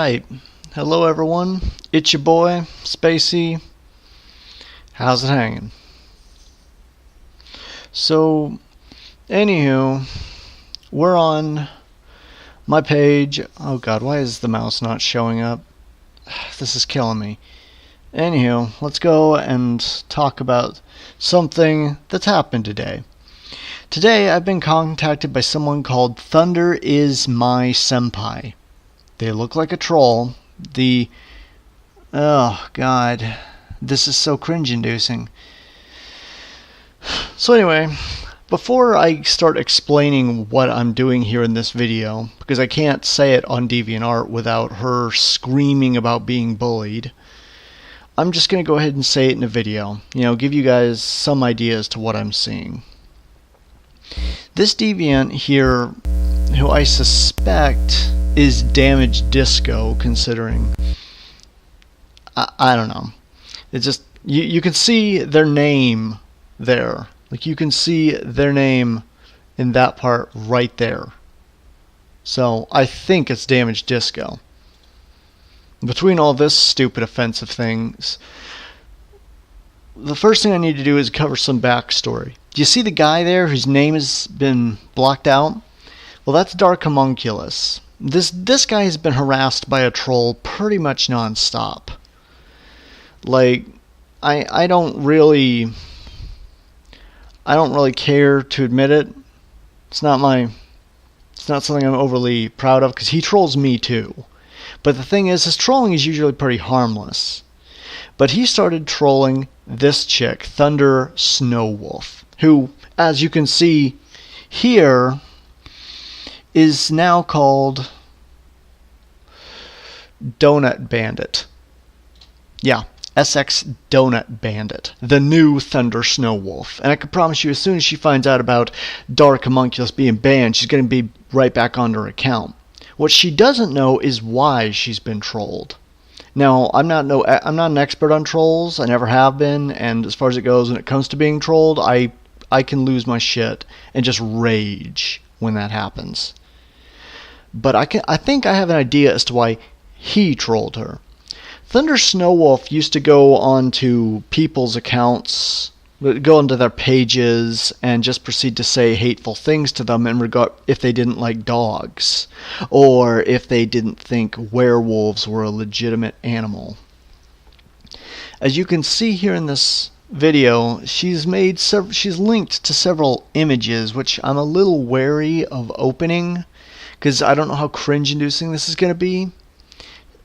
Alright, hello everyone, it's your boy, Spacy. How's it hanging? So, anywho, we're on my page. Oh god, why is the mouse not showing up? This is killing me. Anywho, let's go and talk about something that's happened today. Today I've been contacted by someone called Thunder is my senpai. They look like a troll. Oh god, this is so cringe-inducing. So anyway, before I start explaining what I'm doing here in this video, because I can't say it on DeviantArt without her screaming about being bullied, I'm just going to go ahead and say it in a video. Give you guys some ideas to what I'm seeing. This deviant here, who I suspect is Damaged Disco, considering I don't know. It's just you can see their name there. Like you can see their name in that part right there. So I think it's Damaged Disco. Between all this stupid offensive things, the first thing I need to do is cover some backstory. Do you see the guy there whose name has been blocked out? Well, that's Dark Homunculus. This guy has been harassed by a troll pretty much non-stop. Like, I don't really care to admit it. It's not something I'm overly proud of, because he trolls me too. But the thing is, his trolling is usually pretty harmless. But he started trolling this chick, Thunder Snowwolf, who, as you can see here, is now called Donut Bandit. Yeah, SX Donut Bandit, the new Thunder Snowwolf. And I can promise you, as soon as she finds out about Dark Homunculus being banned, she's going to be right back on her account. What she doesn't know is why she's been trolled. Now, I'm not an expert on trolls. I never have been, and as far as it goes, when it comes to being trolled, I can lose my shit and just rage when that happens. But I think I have an idea as to why he trolled her. Thunder Snowwolf used to go onto people's accounts, go into their pages, and just proceed to say hateful things to them in regard if they didn't like dogs, or if they didn't think werewolves were a legitimate animal. As you can see here in this video, she's linked to several images, which I'm a little wary of opening, because I don't know how cringe-inducing this is going to be.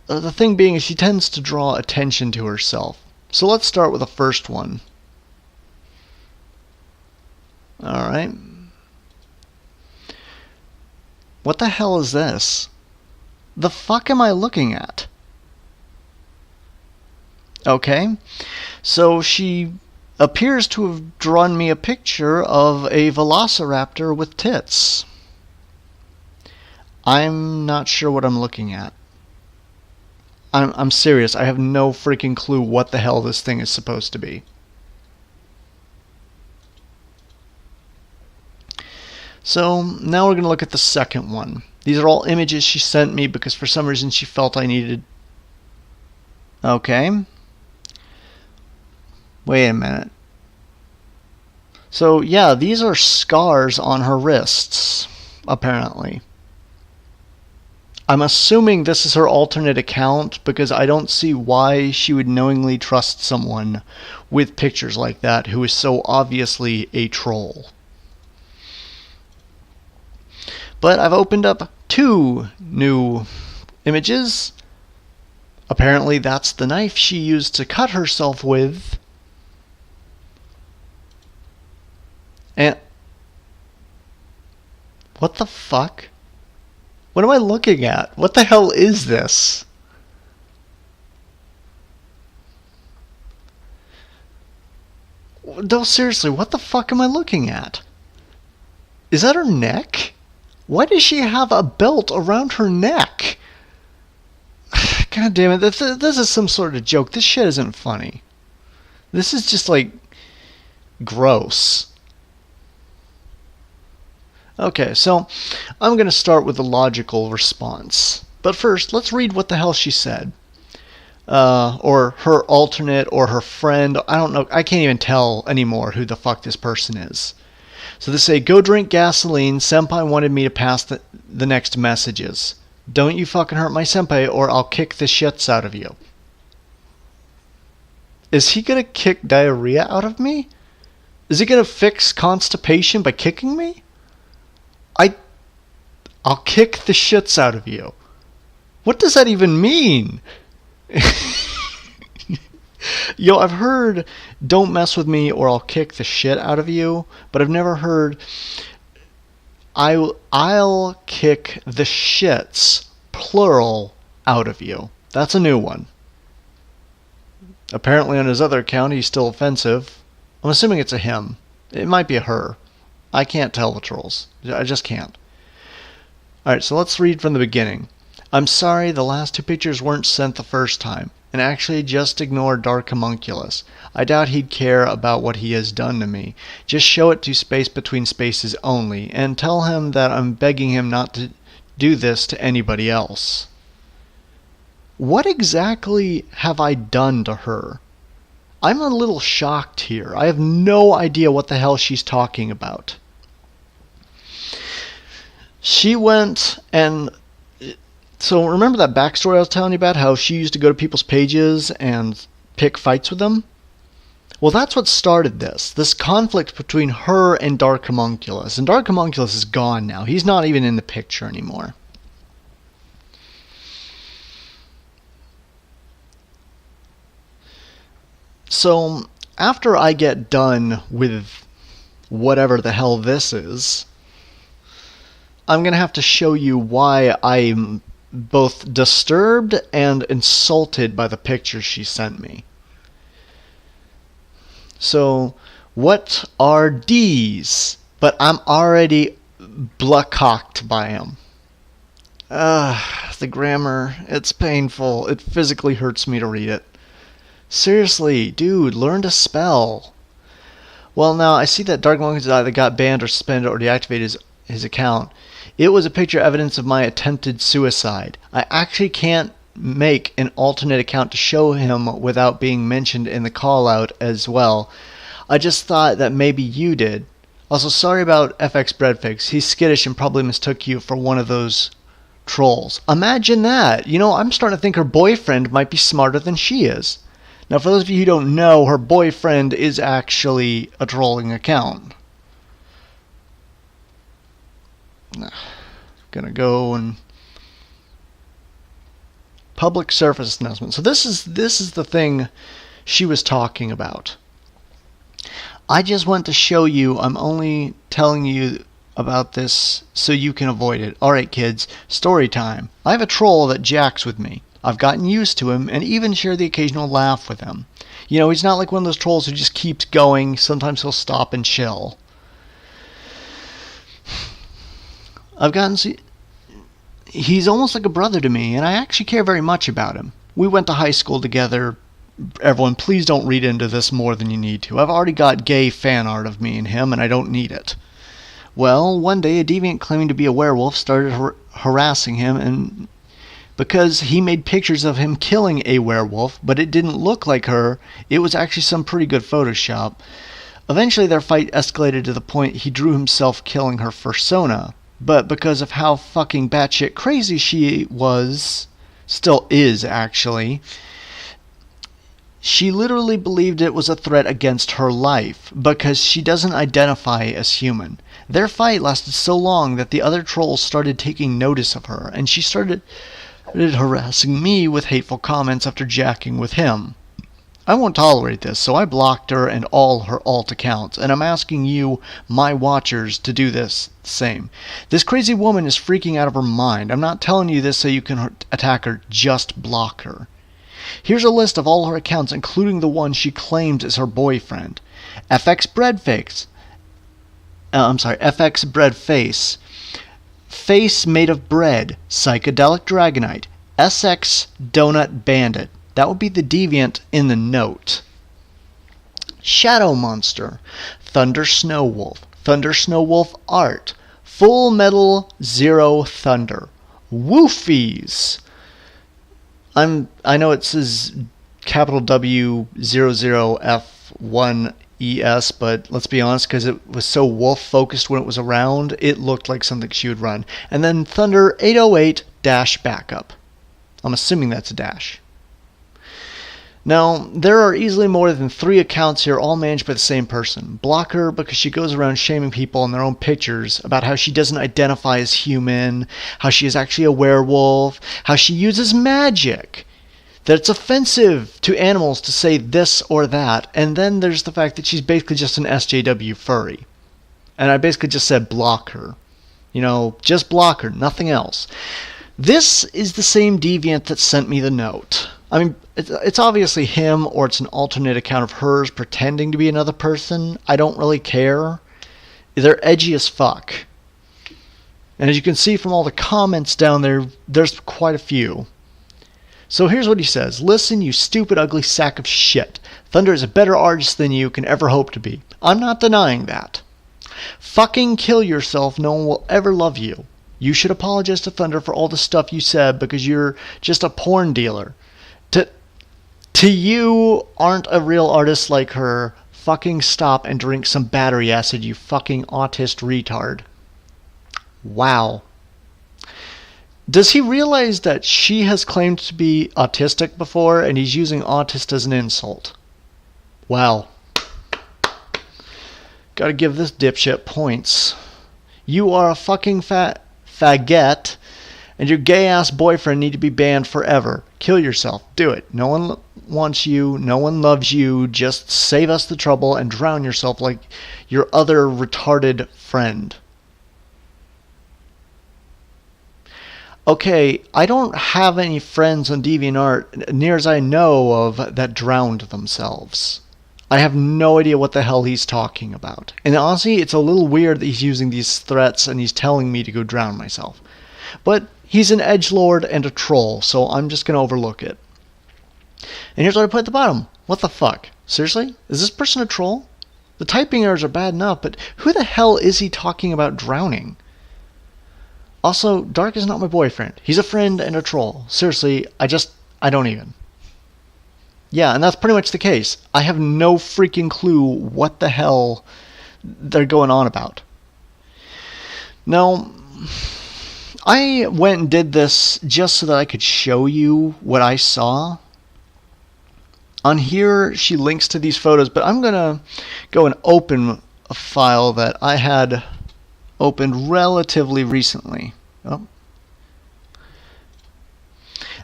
The thing being is she tends to draw attention to herself. So let's start with the first one. Alright. What the hell is this? The fuck am I looking at? Okay. So she appears to have drawn me a picture of a velociraptor with tits. I'm not sure what I'm looking at. I'm serious. I have no freaking clue what the hell this thing is supposed to be. So now we're going to look at the second one. These are all images she sent me because for some reason she felt I needed... Okay. Wait a minute. So yeah, these are scars on her wrists, apparently. I'm assuming this is her alternate account because I don't see why she would knowingly trust someone with pictures like that who is so obviously a troll. But I've opened up 2 new images. Apparently that's the knife she used to cut herself with. And what the fuck? What am I looking at? What the hell is this? No, seriously, what the fuck am I looking at? Is that her neck? Why does she have a belt around her neck? God damn it, this is some sort of joke. This shit isn't funny. This is just like gross. Okay, so I'm going to start with a logical response. But first, let's read what the hell she said. Or her alternate, or her friend. I don't know. I can't even tell anymore who the fuck this person is. So they say, go drink gasoline. Senpai wanted me to pass the next messages. Don't you fucking hurt my senpai or I'll kick the shits out of you. Is he gonna kick diarrhea out of me? Is he gonna fix constipation by kicking me? I'll kick the shits out of you. What does that even mean? Yo, I've heard don't mess with me or I'll kick the shit out of you, but I've never heard I'll kick the shits, plural, out of you. That's a new one. Apparently on his other account he's still offensive. I'm assuming it's a him. It might be a her. I can't tell the trolls. I just can't. Alright, so let's read from the beginning. I'm sorry the last 2 pictures weren't sent the first time, and actually just ignore Dark Homunculus. I doubt he'd care about what he has done to me. Just show it to Space Between Spaces only, and tell him that I'm begging him not to do this to anybody else. What exactly have I done to her? I'm a little shocked here. I have no idea what the hell she's talking about. She went and... So remember that backstory I was telling you about, how she used to go to people's pages and pick fights with them? Well, that's what started this conflict between her and Dark Homunculus. And Dark Homunculus is gone now. He's not even in the picture anymore. So after I get done with whatever the hell this is, I'm going to have to show you why I'm both disturbed and insulted by the pictures she sent me. So, what are these? But I'm already bluckcocked by them. The grammar, it's painful. It physically hurts me to read it. Seriously, dude, learn to spell. Well, now, I see that Dark Monkey's either got banned or suspended or deactivated his account. It was a picture evidence of my attempted suicide. I actually can't make an alternate account to show him without being mentioned in the call-out as well. I just thought that maybe you did. Also, sorry about FX Breadfix. He's skittish and probably mistook you for one of those trolls. Imagine that. You know, I'm starting to think her boyfriend might be smarter than she is. Now, for those of you who don't know, her boyfriend is actually a trolling account. Gonna go and public surface announcement. So this is the thing she was talking about. I just want to show you. I'm only telling you about this so you can avoid it. Alright kids, story time. I have a troll that jacks with me. I've gotten used to him and even share the occasional laugh with him. You know, he's not like one of those trolls who just keeps going. Sometimes he'll stop and chill. He's almost like a brother to me, and I actually care very much about him. We went to high school together. Everyone, please don't read into this more than you need to. I've already got gay fan art of me and him, and I don't need it. Well, one day a deviant claiming to be a werewolf started harassing him, and because he made pictures of him killing a werewolf, but it didn't look like her, it was actually some pretty good Photoshop. Eventually their fight escalated to the point he drew himself killing her persona. But because of how fucking batshit crazy she was, still is actually, she literally believed it was a threat against her life, because she doesn't identify as human. Their fight lasted so long that the other trolls started taking notice of her, and she started harassing me with hateful comments after jacking with him. I won't tolerate this, so I blocked her and all her alt accounts, and I'm asking you, my watchers, to do this same. This crazy woman is freaking out of her mind. I'm not telling you this so you can attack her, just block her. Here's a list of all her accounts, including the one she claims is her boyfriend. FX Breadface, Face Made of Bread, Psychedelic Dragonite, SX Donut Bandit. That would be the deviant in the note. Shadow Monster, Thunder Snowwolf Art, Full Metal Zero Thunder, Woofies. I know it says capital W00F1ES, but let's be honest, because it was so wolf focused when it was around, it looked like something she would run. And then Thunder 808 dash backup. I'm assuming that's a dash. Now, there are easily more than 3 accounts here, all managed by the same person. Block her because she goes around shaming people in their own pictures about how she doesn't identify as human, how she is actually a werewolf, how she uses magic, that it's offensive to animals to say this or that, and then there's the fact that she's basically just an SJW furry. And I basically just said block her. You know, just block her, nothing else. This is the same deviant that sent me the note. I mean, it's obviously him, or it's an alternate account of hers pretending to be another person. I don't really care. They're edgy as fuck. And as you can see from all the comments down there, there's quite a few. So here's what he says. Listen, you stupid, ugly sack of shit. Thunder is a better artist than you can ever hope to be. I'm not denying that. Fucking kill yourself. No one will ever love you. You should apologize to Thunder for all the stuff you said because you're just a porn dealer. To you aren't a real artist like her. Fucking stop and drink some battery acid, you fucking autist retard. Wow. Does he realize that she has claimed to be autistic before and he's using autist as an insult? Wow. Gotta give this dipshit points. You are a fucking faggot, and your gay-ass boyfriend need to be banned forever. Kill yourself. Do it. No one wants you. No one loves you. Just save us the trouble and drown yourself like your other retarded friend. Okay, I don't have any friends on DeviantArt, near as I know of, that drowned themselves. I have no idea what the hell he's talking about. And honestly, it's a little weird that he's using these threats and he's telling me to go drown myself. But he's an edgelord and a troll, so I'm just going to overlook it. And here's what I put at the bottom. What the fuck? Seriously? Is this person a troll? The typing errors are bad enough, but who the hell is he talking about drowning? Also, Dark is not my boyfriend. He's a friend and a troll. Seriously, I don't even. Yeah, and that's pretty much the case. I have no freaking clue what the hell they're going on about. Now, I went and did this just so that I could show you what I saw. On here, she links to these photos, but I'm going to go and open a file that I had opened relatively recently. Oh.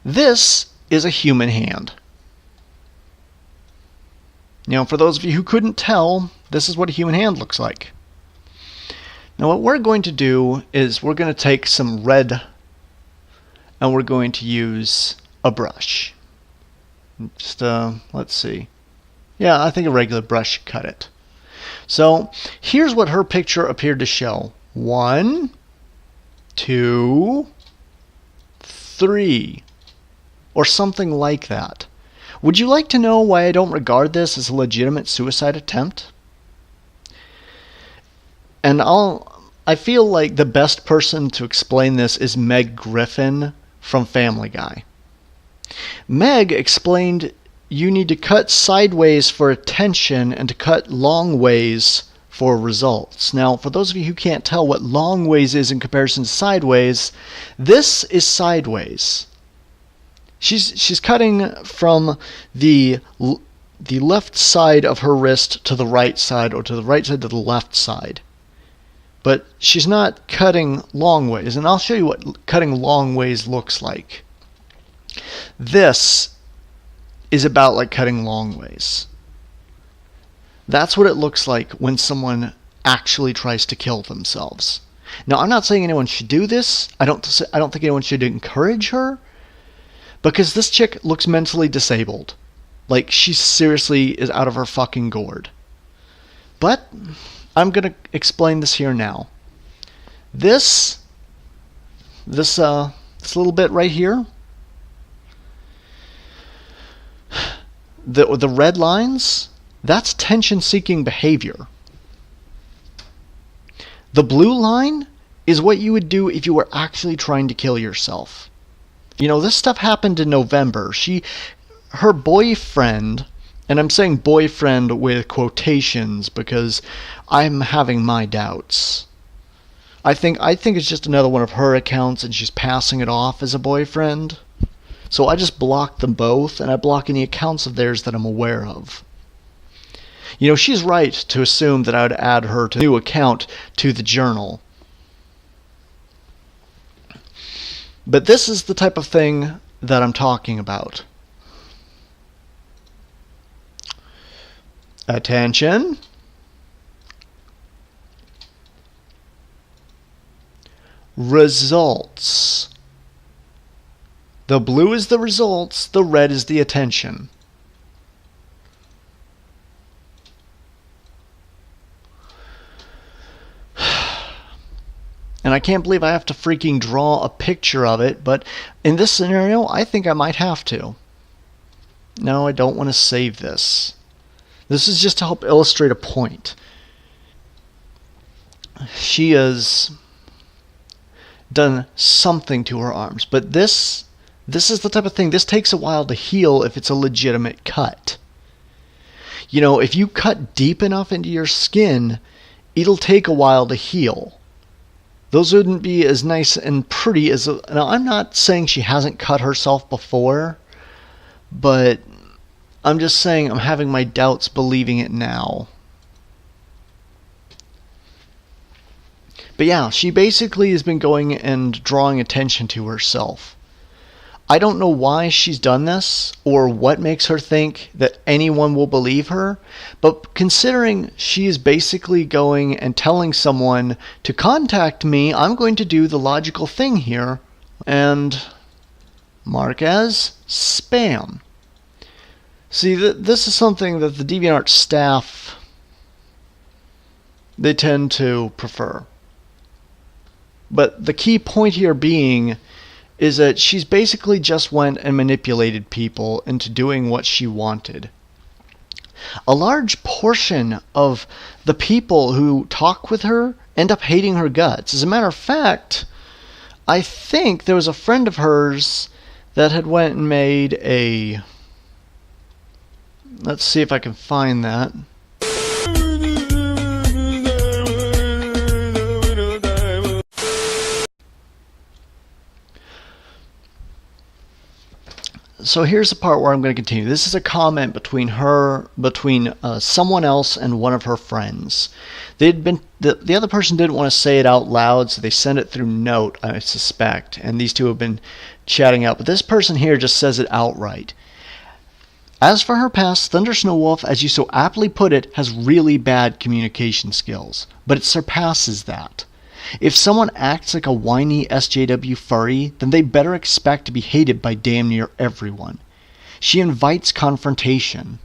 This is a human hand. Now, for those of you who couldn't tell, this is what a human hand looks like. Now, what we're going to do is we're going to take some red and we're going to use a brush. Just, let's see. Yeah, I think a regular brush should cut it. So, here's what her picture appeared to show. 1, 2, 3, or something like that. Would you like to know why I don't regard this as a legitimate suicide attempt? And I feel like the best person to explain this is Meg Griffin from Family Guy. Meg explained you need to cut sideways for attention and to cut long ways for results. Now, for those of you who can't tell what long ways is in comparison to sideways, this is sideways. She's cutting from the left side of her wrist to the right side, or to the right side to the left side. But she's not cutting long ways, and I'll show you what cutting long ways looks like. This is about like cutting long ways. That's what it looks like when someone actually tries to kill themselves. Now, I'm not saying anyone should do this. I don't think anyone should encourage her, because this chick looks mentally disabled. Like, she seriously is out of her fucking gourd. But I'm going to explain this here now. This little bit right here, the red lines, that's tension-seeking behavior. The blue line is what you would do if you were actually trying to kill yourself. You know, this stuff happened in November. Her boyfriend, and I'm saying boyfriend with quotations because I'm having my doubts. I think it's just another one of her accounts and she's passing it off as a boyfriend. So I just block them both, and I block any accounts of theirs that I'm aware of. You know, she's right to assume that I would add her to a new account to the journal. But this is the type of thing that I'm talking about. Attention. Results. The blue is the results, the red is the attention. And I can't believe I have to freaking draw a picture of it, but in this scenario, I think I might have to. No, I don't want to save this. This is just to help illustrate a point. She has done something to her arms, but this is the type of thing, this takes a while to heal if it's a legitimate cut. You know, if you cut deep enough into your skin, it'll take a while to heal. Those wouldn't be as nice and pretty as... Now, I'm not saying she hasn't cut herself before, but I'm just saying I'm having my doubts believing it now. But yeah, she basically has been going and drawing attention to herself. I don't know why she's done this or what makes her think that anyone will believe her, but considering she is basically going and telling someone to contact me, I'm going to do the logical thing here and mark as spam. See, this is something that the DeviantArt staff, they tend to prefer. But the key point here being is that she's basically just went and manipulated people into doing what she wanted. A large portion of the people who talk with her end up hating her guts. As a matter of fact, I think there was a friend of hers that had went and made a... Let's see if I can find that. So here's the part where I'm going to continue. This is a comment between someone else and one of her friends. The other person didn't want to say it out loud, so they sent it through note, I suspect. And these two have been chatting out. But this person here just says it outright. As for her past, Thunder Snow Wolf, as you so aptly put it, has really bad communication skills. But it surpasses that. If someone acts like a whiny SJW furry, then they better expect to be hated by damn near everyone. She invites confrontation.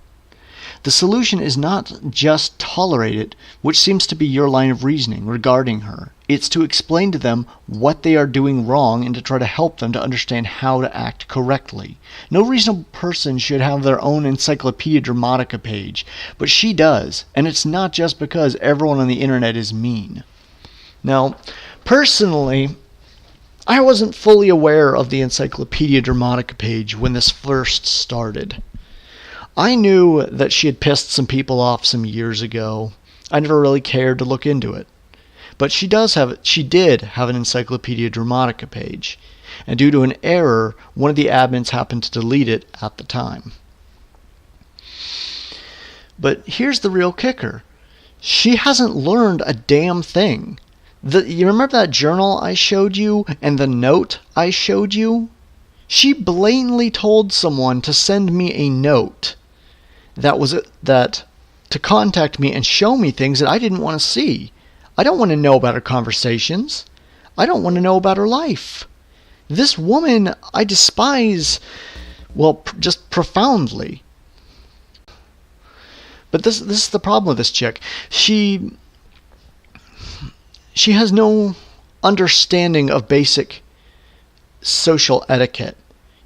The solution is not just tolerate it, which seems to be your line of reasoning regarding her. It's to explain to them what they are doing wrong and to try to help them to understand how to act correctly. No reasonable person should have their own Encyclopedia Dramatica page, but she does, and it's not just because everyone on the internet is mean. Now, personally, I wasn't fully aware of the Encyclopedia Dramatica page when this first started. I knew that she had pissed some people off some years ago. I never really cared to look into it. But she did have an Encyclopedia Dramatica page, and due to an error, one of the admins happened to delete it at the time. But here's the real kicker. She hasn't learned a damn thing. You remember that journal I showed you and the note I showed you? She blatantly told someone to send me a note that to contact me and show me things that I didn't want to see. I don't want to know about her conversations. I don't want to know about her life. This woman I despise, well, just profoundly. But this is the problem with this chick. She has no understanding of basic social etiquette.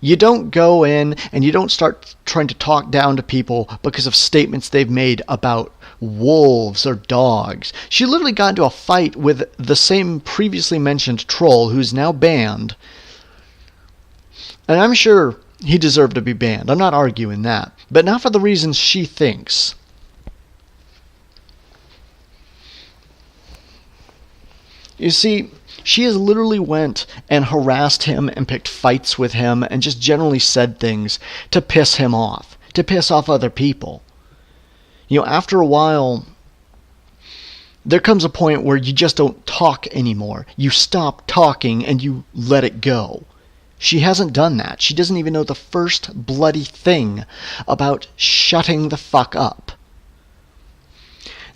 You don't go in and you don't start trying to talk down to people because of statements they've made about wolves or dogs. She literally got into a fight with the same previously mentioned troll who's now banned. And I'm sure he deserved to be banned. I'm not arguing that. But not for the reasons she thinks. You see, she has literally went and harassed him and picked fights with him and just generally said things to piss him off, to piss off other people. You know, after a while, there comes a point where you just don't talk anymore. You stop talking and you let it go. She hasn't done that. She doesn't even know the first bloody thing about shutting the fuck up.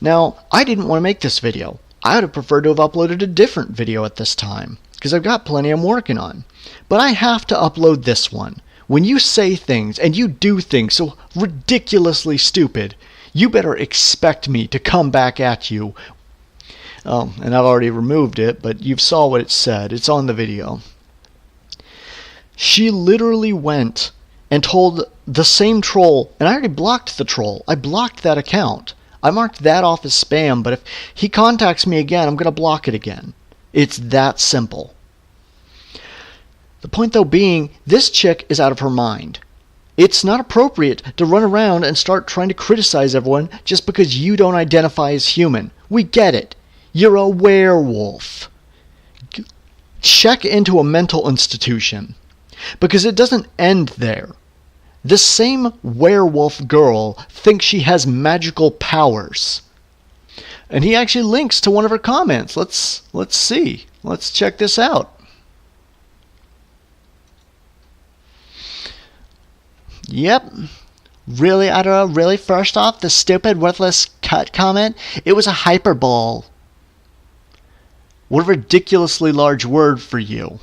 Now, I didn't want to make this video. I would have preferred to have uploaded a different video at this time, because I've got plenty I'm working on. But I have to upload this one. When you say things and you do things so ridiculously stupid, you better expect me to come back at you. Oh, and I've already removed it, but you saw what it said. It's on the video. She literally went and told the same troll, and I already blocked the troll. I blocked that account. I marked that off as spam, but if he contacts me again, I'm going to block it again. It's that simple. The point, though, being, this chick is out of her mind. It's not appropriate to run around and start trying to criticize everyone just because you don't identify as human. We get it. You're a werewolf. Check into a mental institution. Because it doesn't end there. This same werewolf girl thinks she has magical powers. And he actually links to one of her comments. Let's see. Let's check this out. Yep. Really, Adora? Really? First off, the stupid, worthless cut comment? It was a hyperbole. What a ridiculously large word for you.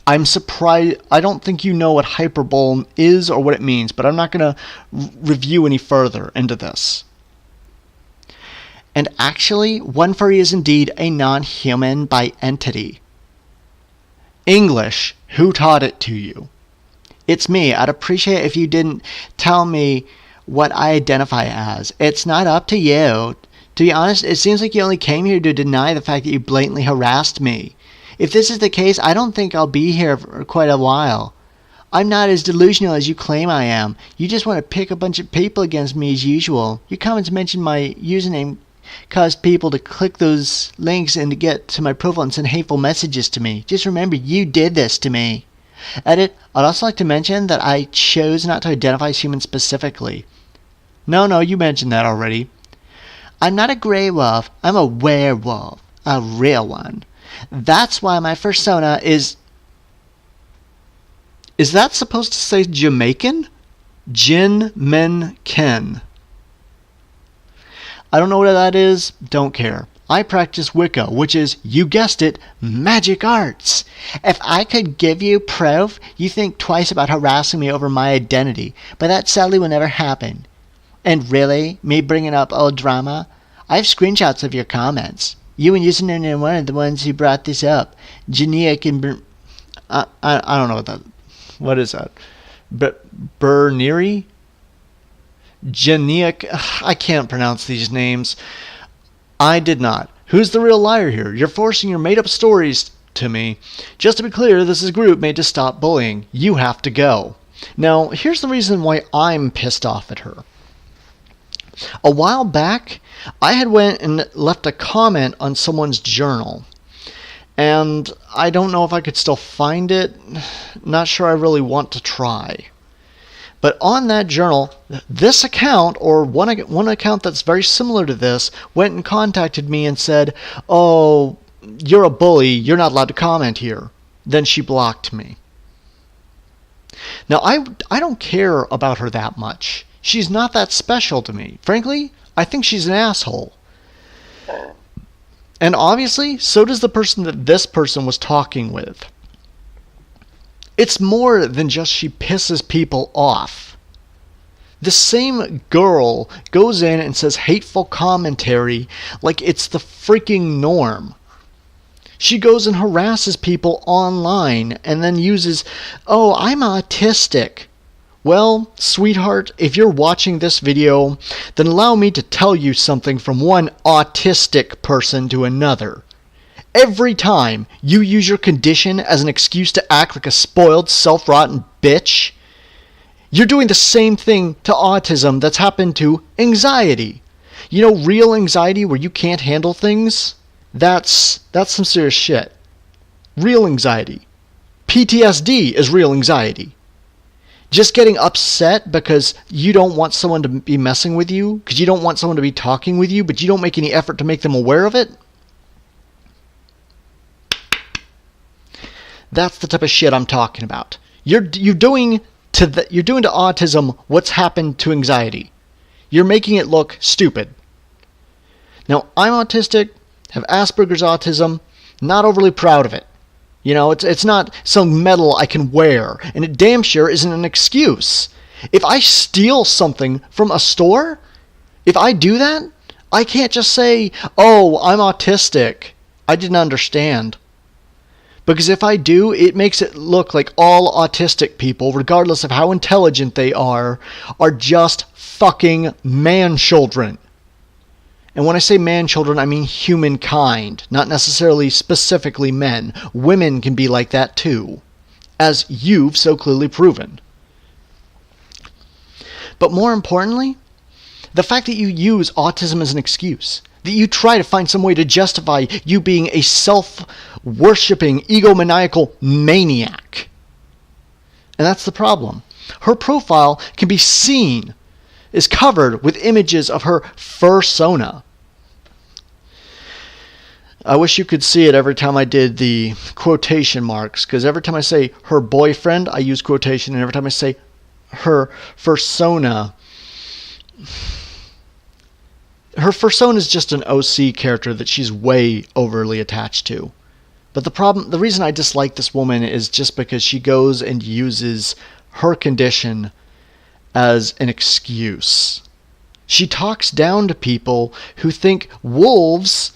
I'm surprised. I don't think you know what hyperbole is or what it means, but I'm not going to review any further into this. And actually, one furry is indeed a non-human by entity. English, who taught it to you? It's me. I'd appreciate if you didn't tell me what I identify as. It's not up to you. To be honest, it seems like you only came here to deny the fact that you blatantly harassed me. If this is the case, I don't think I'll be here for quite a while. I'm not as delusional as you claim I am. You just want to pick a bunch of people against me as usual. Your comments mention my username caused people to click those links and to get to my profile and send hateful messages to me. Just remember, you did this to me. Edit, I'd also like to mention that I chose not to identify as human specifically. No, you mentioned that already. I'm not a gray wolf. I'm a werewolf. A real one. That's why my persona is... Is that supposed to say Jamaican? Jin Men Ken. I don't know what that is. Don't care. I practice Wicca, which is, you guessed it, magic arts. If I could give you proof, you think twice about harassing me over my identity, but that sadly will never happen. And really, me bringing up old drama? I have screenshots of your comments. You and username one are the ones who brought this up. Janiac and I don't know what that... What is that? Berneri? Janiac... I can't pronounce these names. I did not. Who's the real liar here? You're forcing your made-up stories to me. Just to be clear, this is a group made to stop bullying. You have to go. Now, here's the reason why I'm pissed off at her. A while back, I had went and left a comment on someone's journal. And I don't know if I could still find it. Not sure I really want to try. But on that journal, this account, or one account that's very similar to this, went and contacted me and said, "Oh, you're a bully, you're not allowed to comment here." Then she blocked me. Now, I don't care about her that much. She's not that special to me. Frankly, I think she's an asshole. And obviously, so does the person that this person was talking with. It's more than just she pisses people off. The same girl goes in and says hateful commentary like it's the freaking norm. She goes and harasses people online and then uses, "Oh, I'm autistic." Well, sweetheart, if you're watching this video, then allow me to tell you something from one autistic person to another. Every time you use your condition as an excuse to act like a spoiled, self-rotten bitch, you're doing the same thing to autism that's happened to anxiety. You know, real anxiety where you can't handle things? That's some serious shit. Real anxiety. PTSD is real anxiety. Just getting upset because you don't want someone to be messing with you, because you don't want someone to be talking with you, but you don't make any effort to make them aware of it? That's the type of shit I'm talking about. You're doing to autism what's happened to anxiety. You're making it look stupid. Now, I'm autistic, have Asperger's autism, not overly proud of it. You know, it's not some medal I can wear, and it damn sure isn't an excuse. If I steal something from a store, if I do that, I can't just say, "Oh, I'm autistic. I didn't understand." Because if I do, it makes it look like all autistic people, regardless of how intelligent they are just fucking man-children. And when I say man-children, I mean humankind, not necessarily specifically men. Women can be like that too, as you've so clearly proven. But more importantly, the fact that you use autism as an excuse, that you try to find some way to justify you being a self-worshipping, egomaniacal maniac. And that's the problem. Her profile can be seen, is covered with images of her fursona. I wish you could see it every time I did the quotation marks, because every time I say her boyfriend, I use quotation, and every time I say her fursona, her fursona is just an OC character that she's way overly attached to. But the reason I dislike this woman is just because she goes and uses her condition as an excuse. She talks down to people who think wolves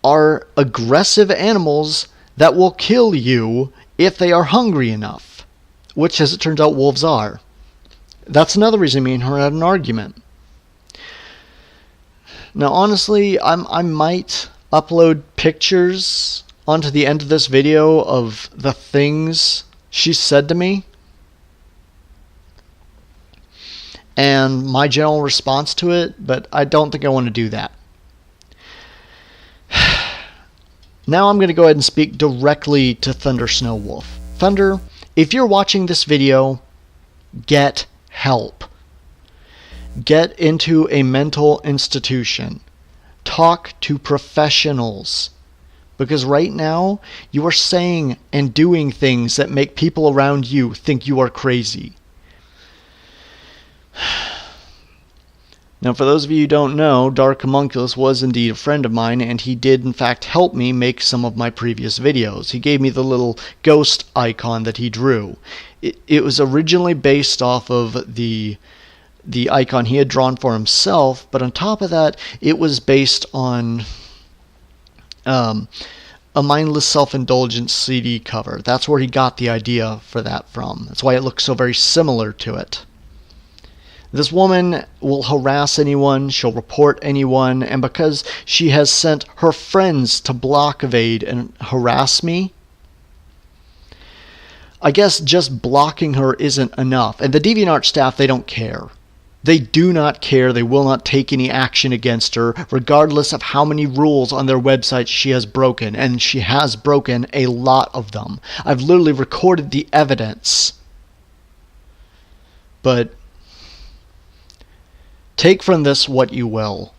are aggressive animals that will kill you if they are hungry enough, which, as it turns out, wolves are. That's another reason me and her had an argument. Now, honestly, I might upload pictures onto the end of this video of the things she said to me and my general response to it, but I don't think I want to do that. Now I'm going to go ahead and speak directly to Thunder Snowwolf. Thunder, if you're watching this video, get help. Get into a mental institution. Talk to professionals. Because right now, you are saying and doing things that make people around you think you are crazy. Now, for those of you who don't know, Dark Homunculus was indeed a friend of mine, and he did in fact help me make some of my previous videos. He gave me the little ghost icon that he drew. It was originally based off of the icon he had drawn for himself, but on top of that, it was based on a mindless self-indulgence CD cover. That's where he got the idea for that from. That's why it looks so very similar to it. This woman will harass anyone, she'll report anyone, and because she has sent her friends to block evade and harass me, I guess just blocking her isn't enough. And the DeviantArt staff, they don't care. They do not care. They will not take any action against her, regardless of how many rules on their website she has broken. And she has broken a lot of them. I've literally recorded the evidence. But take from this what you will.